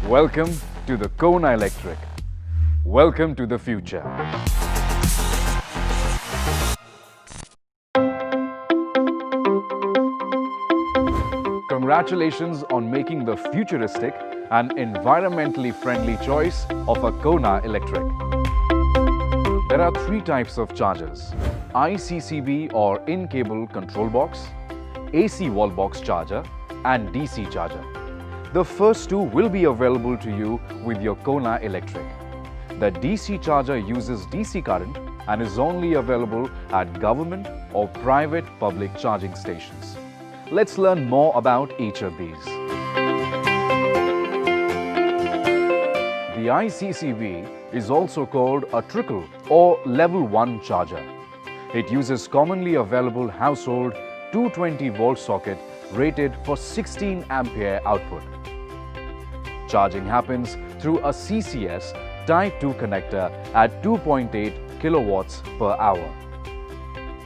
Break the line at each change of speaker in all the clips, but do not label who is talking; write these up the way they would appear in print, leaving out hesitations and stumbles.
Welcome to the KONA Electric. Welcome to the future. Congratulations on making the futuristic and environmentally friendly choice of a KONA Electric. There are three types of chargers: ICCB or in-cable control box, AC wall box charger and DC charger. The first two will be available to you with your KONA Electric. The DC charger uses DC current and is only available at government or private public charging stations. Let's learn more about each of these. The ICCB is also called a trickle or level 1 charger. It uses commonly available household 220 volt socket rated for 16 ampere output. Charging happens through a CCS Type 2 connector at 2.8 kilowatts per hour.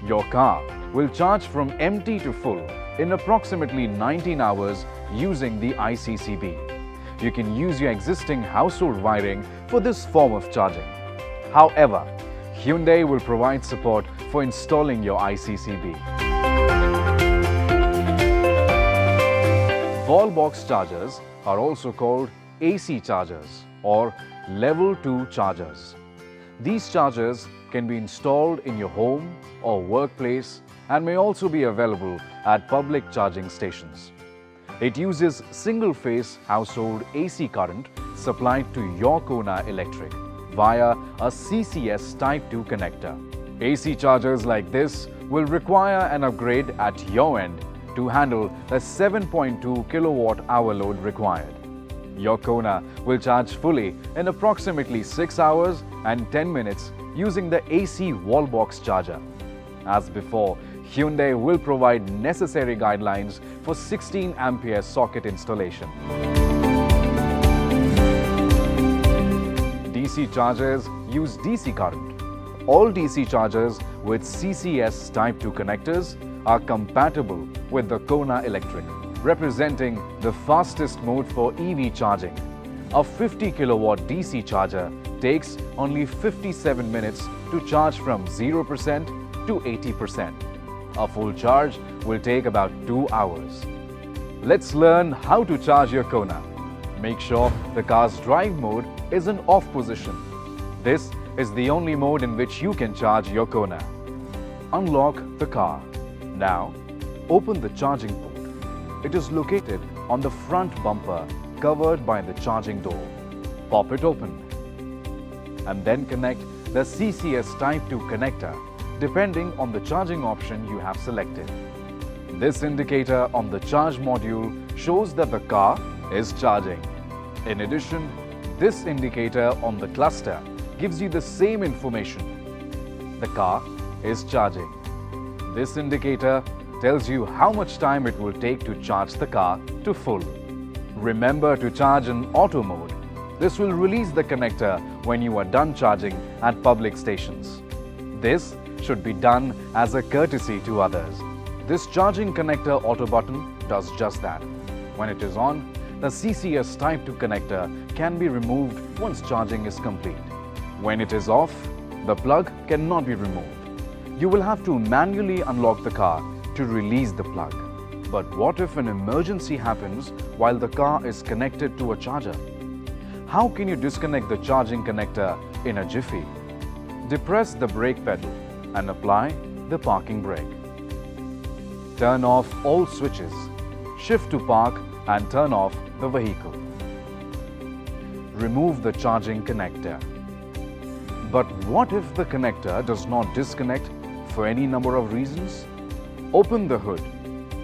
Your car will charge from empty to full in approximately 19 hours using the ICCB. You can use your existing household wiring for this form of charging. However, Hyundai will provide support for installing your ICCB. Wall box chargers are also called AC chargers or level 2 chargers. These chargers can be installed in your home or workplace and may also be available at public charging stations. It uses single-phase household AC current supplied to your KONA Electric via a CCS Type 2 connector. AC chargers like this will require an upgrade at your end to handle the 7.2 kilowatt-hour load required. Your KONA will charge fully in approximately 6 hours and 10 minutes using the AC wall box charger. As before, Hyundai will provide necessary guidelines for 16 ampere socket installation. DC chargers use DC current. All DC chargers with CCS Type 2 connectors are compatible with the KONA Electric, representing the fastest mode for EV charging. A 50 kilowatt DC charger takes only 57 minutes to charge from 0% to 80%. A full charge will take about 2 hours. Let's learn how to charge your KONA. Make sure the car's drive mode is in off position. This is the only mode in which you can charge your KONA. Unlock the car. Now, open the charging port. It is located on the front bumper covered by the charging door. Pop it open and then connect the CCS Type 2 connector depending on the charging option you have selected. This indicator on the charge module shows that the car is charging. In addition, this indicator on the cluster gives you the same information. The car is charging. This indicator tells you how much time it will take to charge the car to full. Remember to charge in auto mode. This will release the connector when you are done charging at public stations. This should be done as a courtesy to others. This charging connector auto button does just that. When it is on, the CCS Type 2 connector can be removed once charging is complete. When it is off, the plug cannot be removed. You will have to manually unlock the car to release the plug. But what if an emergency happens while the car is connected to a charger? How can you disconnect the charging connector in a jiffy? Depress the brake pedal and apply the parking brake. Turn off all switches. Shift to park and turn off the vehicle. Remove the charging connector. But what if the connector does not disconnect for any number of reasons? Open the hood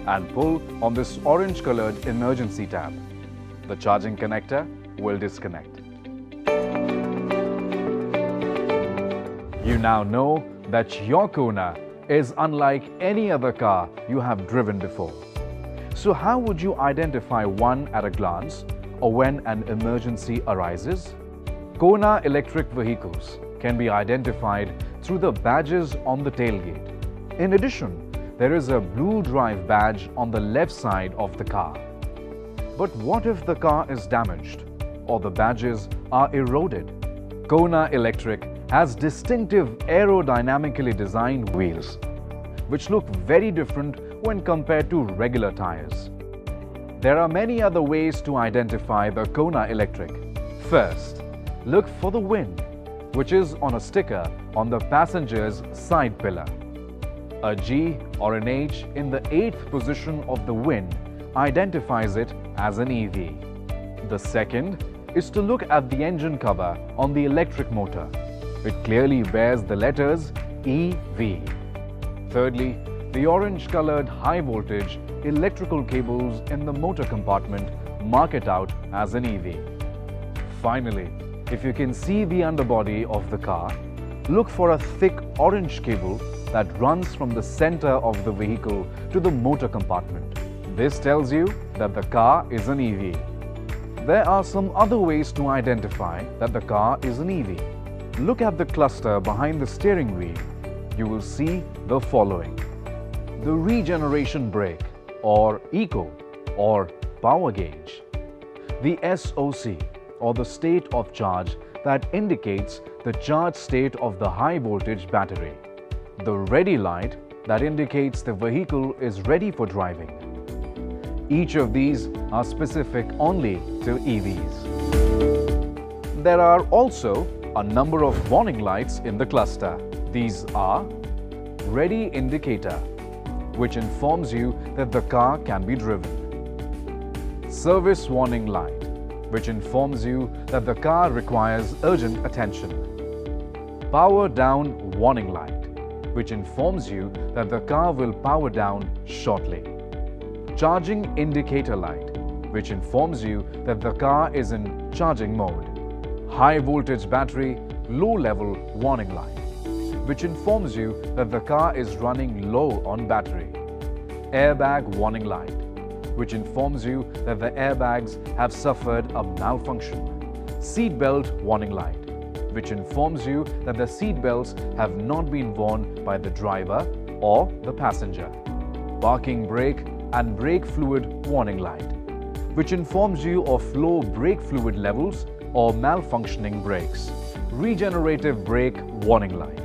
and pull on this orange-colored emergency tab. The charging connector will disconnect. You now know that your KONA is unlike any other car you have driven before. So how would you identify one at a glance or when an emergency arises? KONA electric vehicles can be identified through the badges on the tailgate. In addition, there is a blue drive badge on the left side of the car. But what if the car is damaged or the badges are eroded. KONA Electric has distinctive aerodynamically designed wheels, which look very different when compared to regular tires. There are many other ways to identify the KONA Electric. First, look for the VIN, which is on a sticker on the passenger's side pillar. A G or an H in the 8th position of the VIN identifies it as an EV. The second is to look at the engine cover on the electric motor. It clearly bears the letters EV. Thirdly, the orange-colored high-voltage electrical cables in the motor compartment mark it out as an EV. Finally, if you can see the underbody of the car, look for a thick orange cable that runs from the center of the vehicle to the motor compartment. This tells you that the car is an EV. There are some other ways to identify that the car is an EV. Look at the cluster behind the steering wheel. You will see the following: the regeneration brake or eco or power gauge, the SOC or the state of charge that indicates the charge state of the high voltage battery, the ready light that indicates the vehicle is ready for driving. Each of these are specific only to EVs. There are also a number of warning lights in the cluster. These are ready indicator, which informs you that the car can be driven. Service warning light, which informs you that the car requires urgent attention. Power down warning light, which informs you that the car will power down shortly. Charging indicator light, which informs you that the car is in charging mode. High voltage battery low level warning light, which informs you that the car is running low on battery. Airbag warning light, which informs you that the airbags have suffered a malfunction. Seat belt warning light, which informs you that the seat belts have not been worn by the driver or the passenger. Parking brake and brake fluid warning light, which informs you of low brake fluid levels or malfunctioning brakes. Regenerative brake warning light,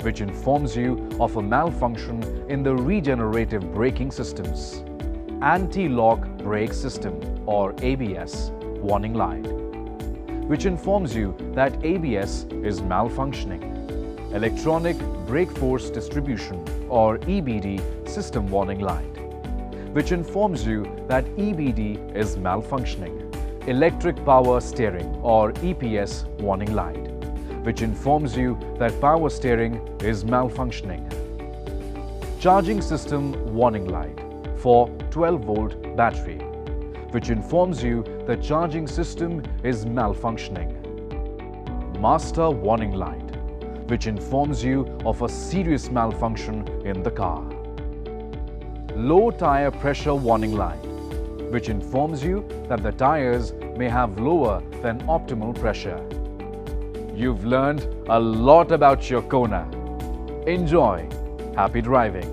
which informs you of a malfunction in the regenerative braking systems. Anti-lock brake system or ABS warning light, which informs you that ABS is malfunctioning. Electronic brake force distribution or EBD system warning light, which informs you that EBD is malfunctioning. Electric power steering or EPS warning light, which informs you that power steering is malfunctioning. Charging system warning light for 12-volt battery, which informs you the charging system is malfunctioning. Master warning light, which informs you of a serious malfunction in the car. Low tire pressure warning light, which informs you that the tires may have lower than optimal pressure. You've learned a lot about your KONA. Enjoy. Happy driving.